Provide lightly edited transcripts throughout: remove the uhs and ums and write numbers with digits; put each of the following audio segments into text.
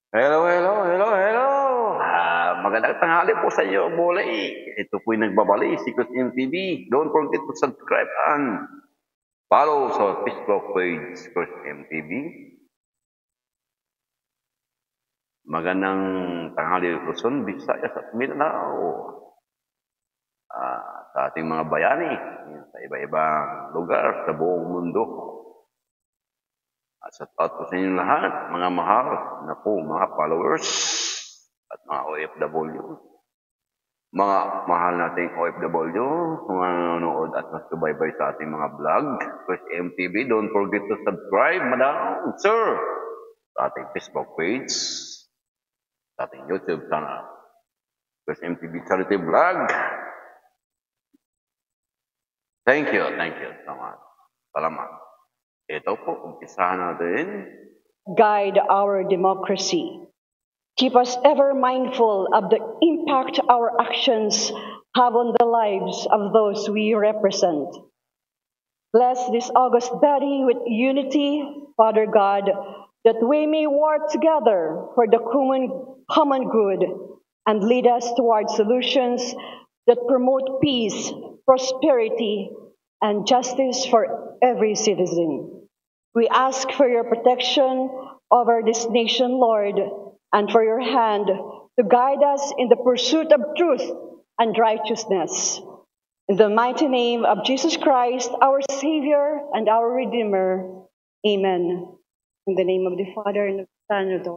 Hello, hello, hello, hello! Magandang tanghali po sa inyo, Bolay. Ito po'y nagbabalik, Secret MTV. Don't forget to subscribe and follow sa Facebook page, Secret MTV. Magandang tanghali, Luzon, Visayas at Mindanao. Sa ating mga bayani, sa iba-ibang lugar sa buong mundo. At sa taot po sa inyo lahat, mga mahal na po, mga followers at mga OFW. Mga mahal nating OFW, mga nanonood at nasubaybay sa ating mga vlog, First MTV, don't forget to subscribe, madam, sir, sa ating Facebook page, sa ating YouTube channel, First MTV Charity Vlog. Thank you so much. Salamat. Ito po, umpisahan natin. Guide our democracy. Keep us ever mindful of the impact our actions have on the lives of those we represent. Bless this august body with unity, Father God, that we may work together for the common good and lead us toward solutions that promote peace, prosperity, and justice for every citizen. We ask for your protection over this nation, Lord, and for your hand to guide us in the pursuit of truth and righteousness. In the mighty name of Jesus Christ, our Savior and our Redeemer. Amen. In the name of the Father, and of the Son, and of the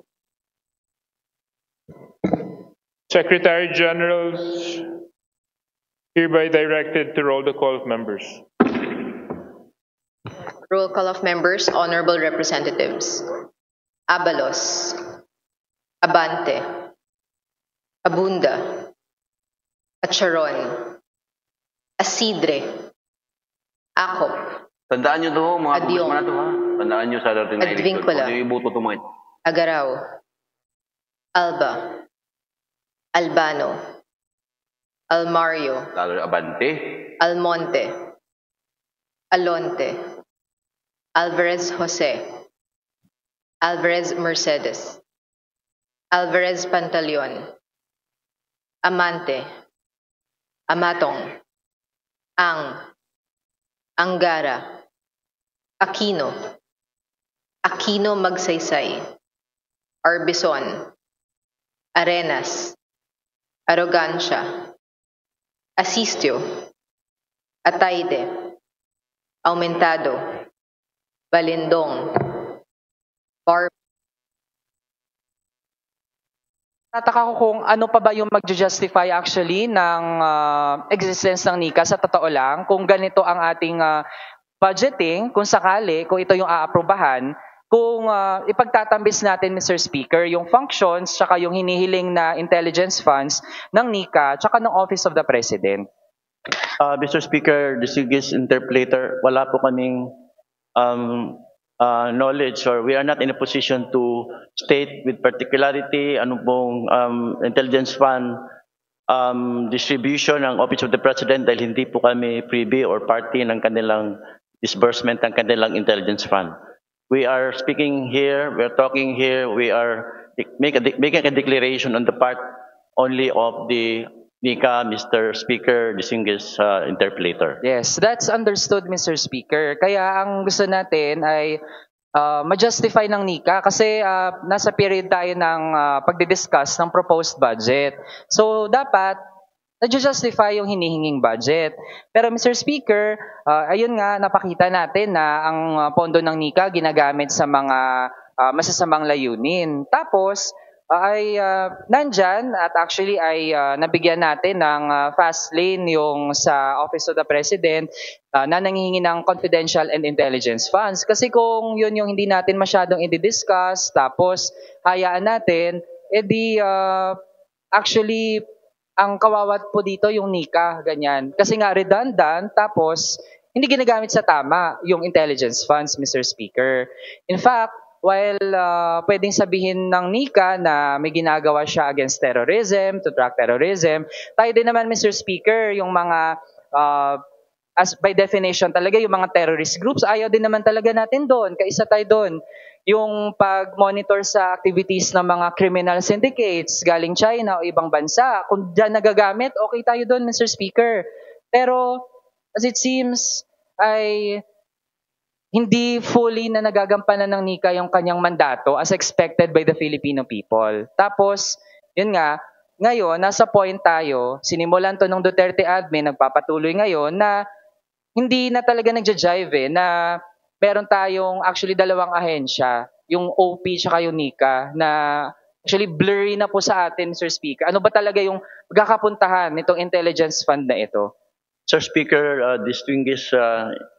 Secretary Generals hereby directed to roll the call of members. Roll call of members, honorable representatives. Abalos, Abante, Abunda, Acharon, Asidre, Acop, Tandaan nyo to, mga Adyong, kumana to ha. Tandaan nyo sa darating na election. Advincula, Kung iboto to mga ito. Agaraw, Alba, Albano, Almario, Lalo Abante, Almonte, Alonte, Alvarez Jose, Alvarez Mercedes, Alvarez Pantaleon, Amante, Amatong, Angara, Aquino, Aquino Magsaysay, Arbison, Arenas, Arrogancia, Asistio, Ataide, Aumentado, Balindong, Tataka ko kung ano pa ba yung mag-justify actually ng existence ng NICA sa totoo lang. Kung ganito ang ating budgeting, kung sakali, kung ito yung aaprubahan, kung ipagtatambis natin, Mr. Speaker, yung functions tsaka yung hinihiling na intelligence funds ng NICA tsaka ng Office of the President. Mr. Speaker, distinguished interpolator, wala po kaming knowledge, or we are not in a position to state with particularity ano pong intelligence fund distribution ng Office of the President dahil hindi po kami privy or party ng kanilang disbursement ng kanilang intelligence fund. We are speaking here, we are talking here, we are making a declaration on the part only of the NICA, Mr. Speaker, distinguished interpolator. Yes, that's understood, Mr. Speaker. Kaya ang gusto natin ay ma-justify ng NICA kasi nasa period tayo ng pagdi-discuss ng proposed budget. So, dapat na-justify yung hinihinging budget. Pero Mr. Speaker, ayun nga, napakita natin na ang pondo ng NICA ginagamit sa mga masasamang layunin. Tapos, ay nandyan at actually ay nabigyan natin ng fast lane yung sa Office of the President na nangihingi ng confidential and intelligence funds. Kasi kung yun yung hindi natin masyadong i-discuss, tapos hayaan natin, edi actually ang kawawat po dito yung NICA, ganyan. Kasi nga redundant, tapos hindi ginagamit sa tama yung intelligence funds, Mr. Speaker. In fact, while pwedeng sabihin ng NICA na may ginagawa siya against terrorism, to track terrorism, tayo din naman, Mr. Speaker, yung mga as by definition talaga yung mga terrorist groups, ayaw din naman talaga natin doon. Kaisa tayo doon. Yung pag-monitor sa activities ng mga criminal syndicates galing China o ibang bansa. Kung dyan nagagamit, okay tayo doon, Mr. Speaker. Pero as it seems, ay hindi fully na nagagampanan ng NICA yung kanyang mandato as expected by the Filipino people. Tapos, yun nga, ngayon, nasa point tayo, sinimulan to ng Duterte admin, nagpapatuloy ngayon na hindi na talaga nagja-jive na meron tayong actually dalawang ahensya, yung OP tsaka yung NICA, na actually blurry na po sa atin, Sir Speaker. Ano ba talaga yung magkakapuntahan nitong intelligence fund na ito? Sir Speaker, distinguished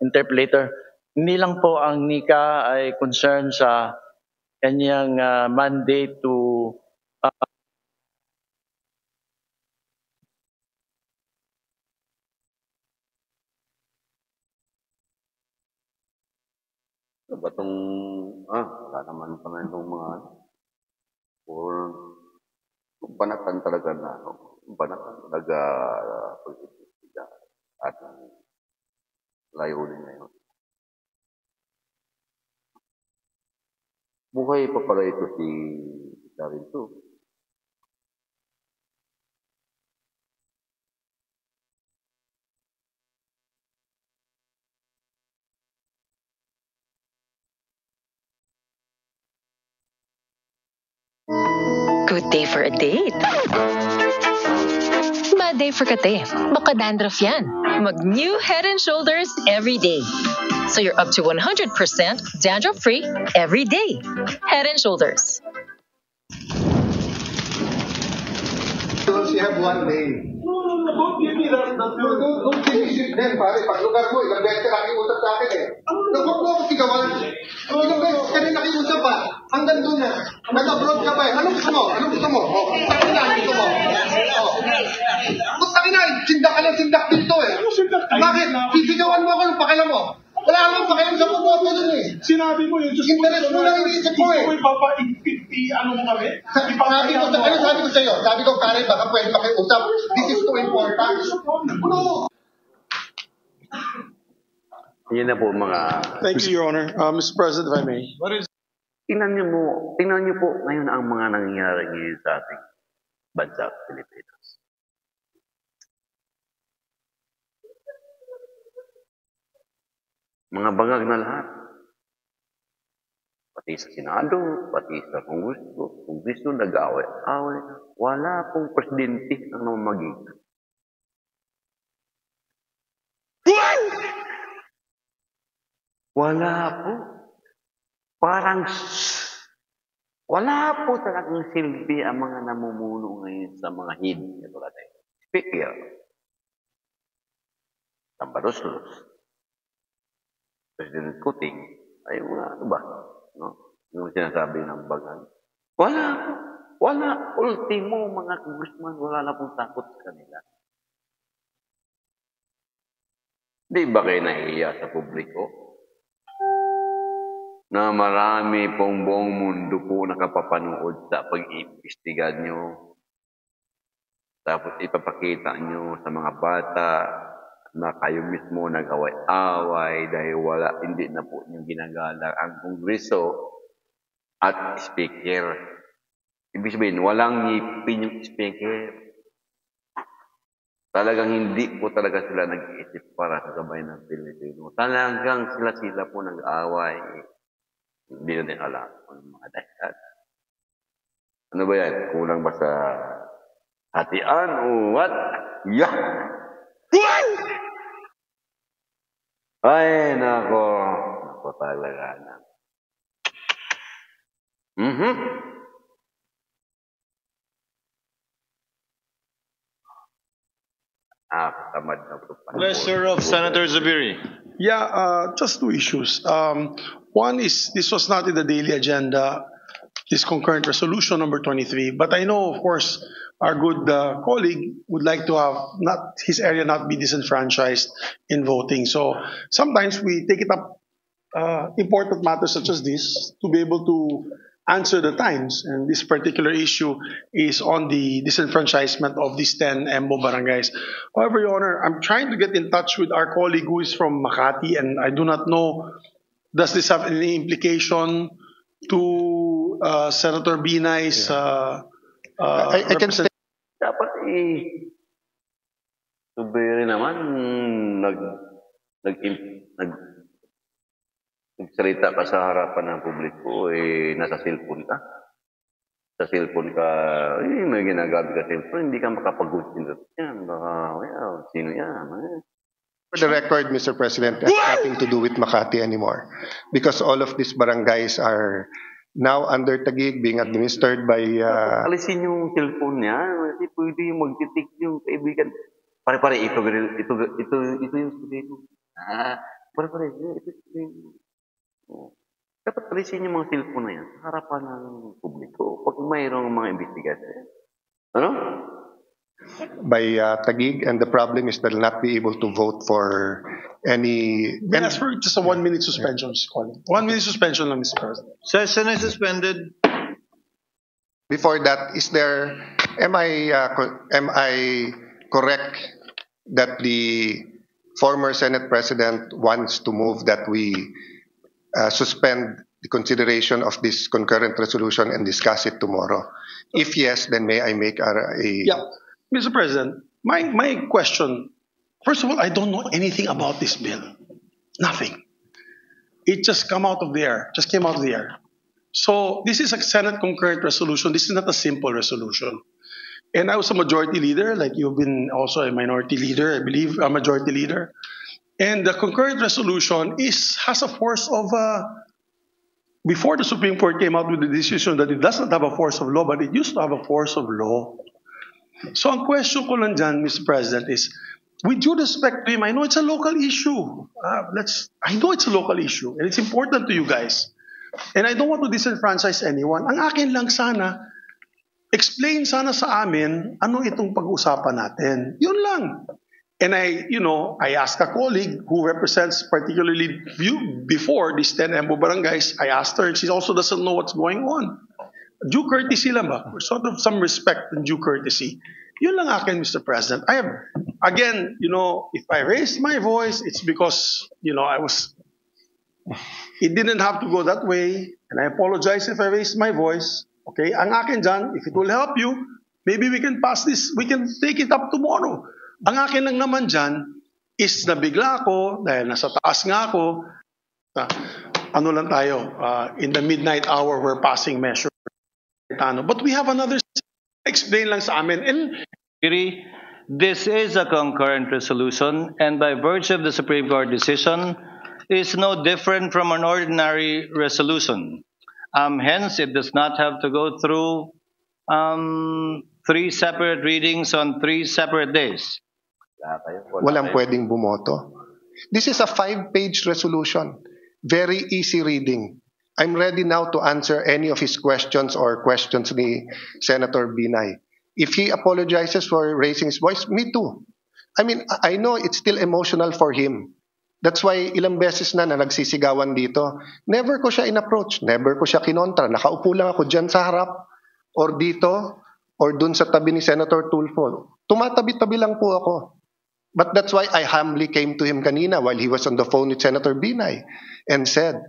interpolator, hindi lang po ang NICA ay concerned sa kanyang mandate to Ano ba itong, wala naman pa na itong mga, or, banatan talaga na, banatan talaga pag-ibig at layunin na yun. Buhay pa pala ito si Darinto. Good day for a date. Bad day for kate. Baka dandruff yan. Mag-new Head and Shoulders every day. So you're up to 100% dandruff-free every day. Head and Shoulders. You have one day. Don't give me that. Don't give me shit then, pare. Pag lugar mo, ilang beses ka nakiusap sa akin eh. Huwag mo ako sigawan. Ilang beses ka rin nakiusap pa. Hanggang doon na. Nag-abroad ka pa eh. Anong gusto mo? Anong gusto mo? Sakin na, gusto mo? Sakin na, sindak ka ng sindak dito eh. Bakit? Sisigawan mo ako yung pakialam mo. Wala akong pakialam sa puputo dun eh. Sinabi mo yun. Interest mo lang iniisip ko eh. Ano mo kami? Sabi ko sa'yo, sabi ko, pare, baka pwede makiusap. This is too important. No! Yan na po mga, Thank you, Your Honor. Mr. President, if I may. tingnan niyo po ngayon ang mga nangyayari ngayon sa ating bansa, Pilipinas. Mga bangag na lahat. Pati sa Senado, pati sa Kongreso, nag-away-away. Wala pong presidente ang namamagitan. Wala po. Parang wala po talagang silbi ang mga namumuno ngayon sa mga head. Speaker, Tambaroslos, President Kuting, ay mga ano ba? No? Yung sinasabi ng bagan. Wala po. Wala. Ultimo, mga congressman, wala na pong takot sa kanila. Di ba kayo nahihiya sa publiko? Na marami pong buong mundo po nakapapanood sa pag-iimbestiga nyo. Tapos ipapakita nyo sa mga bata na kayo mismo nag-away-away dahil hindi na po yung ginagalang ang Kongreso at Speaker. Ibig sabihin, walang ngipin yung Speaker. Talagang hindi po talaga sila nag-iisip para sa gabay ng Pilipino. Talagang sila po nag-away. Hindi natin alam ang mga dahilan. Ano ba yan? Kulang ba sa hatian o what? Yeah! Ay, nako. Nako talaga na. Tamad na po. Pleasure of Senator Zubiri. Yeah, just two issues. One is, this was not in the daily agenda, this concurrent resolution number 23. But I know, of course, our good colleague would like to have not his area not be disenfranchised in voting. So sometimes we take it up important matters such as this to be able to answer the times. And this particular issue is on the disenfranchisement of these 10 EMBO barangays. However, Your Honor, I'm trying to get in touch with our colleague who is from Makati, and I do not know, does this have any implication to Senator Binay's I can say, Dapat Subiri naman, nagsalita ka sa harapan ng publiko, nasa cellphone ka. Sa cellphone ka, may ginagabi ka cellphone, hindi ka makapag-good yan. Baka, sino yan? For the record, Mr. President, it has nothing to do with Makati anymore. Because all of these barangays are now under Taguig, being administered by... Alisin yung cellphone niya, kasi pwede yung magtitik yung kaibigan. Pare-pare, ito yung sabihin mo. Pare-pare, ito yung dapat alisin yung mga cellphone na yan sa harapan ng publiko pag mayroong mga investigasyon. Ano? by Taguig, and the problem is they'll not be able to vote for any... May ask for just a 1 minute suspension, Mr. Collins. 1 minute suspension lang, Mr. President. Session is suspended. Before that, am I correct that the former Senate President wants to move that we suspend the consideration of this concurrent resolution and discuss it tomorrow? If yes, then may I make a... Yeah, Mr. President, my question, first of all, I don't know anything about this bill. Nothing. It just came out of the air. So this is a Senate concurrent resolution. This is not a simple resolution. And I was a majority leader, like you've been also a minority leader, I believe, a majority leader. And the concurrent resolution has a force of, before the Supreme Court came out with the decision that it does not have a force of law, but it used to have a force of law. So ang question ko lang dyan, Mr. President, is, with due respect to him, I know it's a local issue. I know it's a local issue, and it's important to you guys. And I don't want to disenfranchise anyone. Ang akin lang sana, explain sana sa amin ano itong pag-usapan natin. Yun lang. And I asked a colleague who represents particularly before these 10 EMBO barangays, I asked her, and she also doesn't know what's going on. Due courtesy lang ba? Sort of some respect and due courtesy. Yun lang akin, Mr. President. I have, again, if I raised my voice, it's because, it didn't have to go that way, and I apologize if I raised my voice. Okay? Ang akin dyan, if it will help you, maybe we can pass this, we can take it up tomorrow. Ang akin lang naman dyan is nabigla ako, dahil nasa taas nga ako, ano lang tayo, in the midnight hour, we're passing measure. But we have another, explain lang sa amin. And this is a concurrent resolution, and by virtue of the Supreme Court decision, is no different from an ordinary resolution. Hence, it does not have to go through 3 separate readings on 3 separate days. Walang pwedeng bumoto. This is a 5-page resolution. Very easy reading. I'm ready now to answer any of his questions or questions ni Senator Binay. If he apologizes for raising his voice, me too. I mean, I know it's still emotional for him. That's why ilang beses na nagsisigawan dito, never ko siya in-approach, never ko siya kinontra. Nakaupo lang ako dyan sa harap, or dito, or dun sa tabi ni Senator Tulfo. Tumatabi-tabi lang po ako. But that's why I humbly came to him kanina while he was on the phone with Senator Binay and said,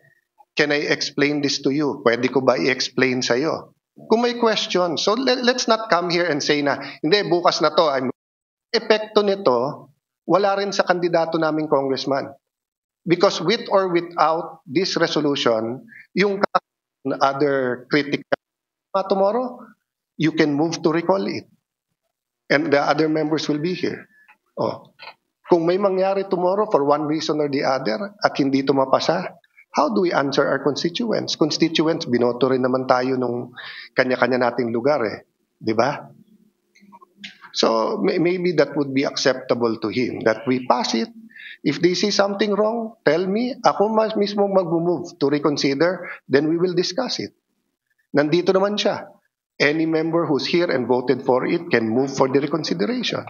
can I explain this to you? Pwede ko ba i-explain sa'yo? Kung may question, so let's not come here and say na, hindi, bukas na to. Epekto nito, wala rin sa kandidato naming congressman. Because with or without this resolution, yung other critical tomorrow, you can move to recall it. And the other members will be here. Oh. Kung may mangyari tomorrow for one reason or the other at hindi ito mapasa, how do we answer our constituents? Constituents, binoto rin naman tayo nung kanya-kanya nating lugar Di ba? So maybe that would be acceptable to him, that we pass it. If they see something wrong, tell me. Ako mismo mag-move to reconsider, then we will discuss it. Nandito naman siya. Any member who's here and voted for it can move for the reconsideration.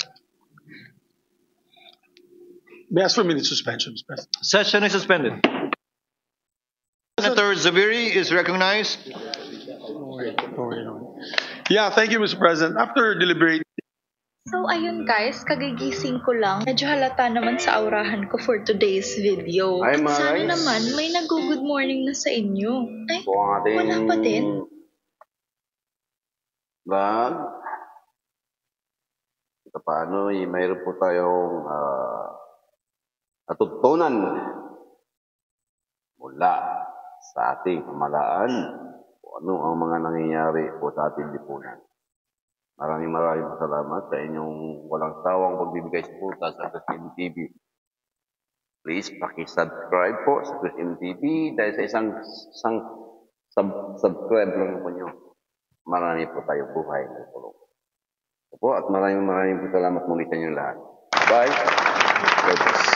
may I ask for a minute suspension, Mr. President? Session is suspended. Senator Zubiri is recognized. Yeah, thank you, Mr. President. After deliberating, So ayun guys, kagigising ko lang. Medyo halata naman sa aurahan ko for today's video. Ay, mga Sana guys. naman may nag-good morning na sa inyo. Ay, po ang ating wala pa din. vlog. Ito paano, mayroon po tayong natutunan mula sa ating pamalaan kung ano ang mga nangyayari po sa ating lipunan. Maraming salamat sa inyong walang sawang pagbibigay suporta sa Christian TV. Please paki-subscribe po sa Christian TV dahil sa isang subscribe lang po nyo. Marami po tayong buhay ng tulong. At maraming salamat muli sa inyo lahat. Bye. God bless.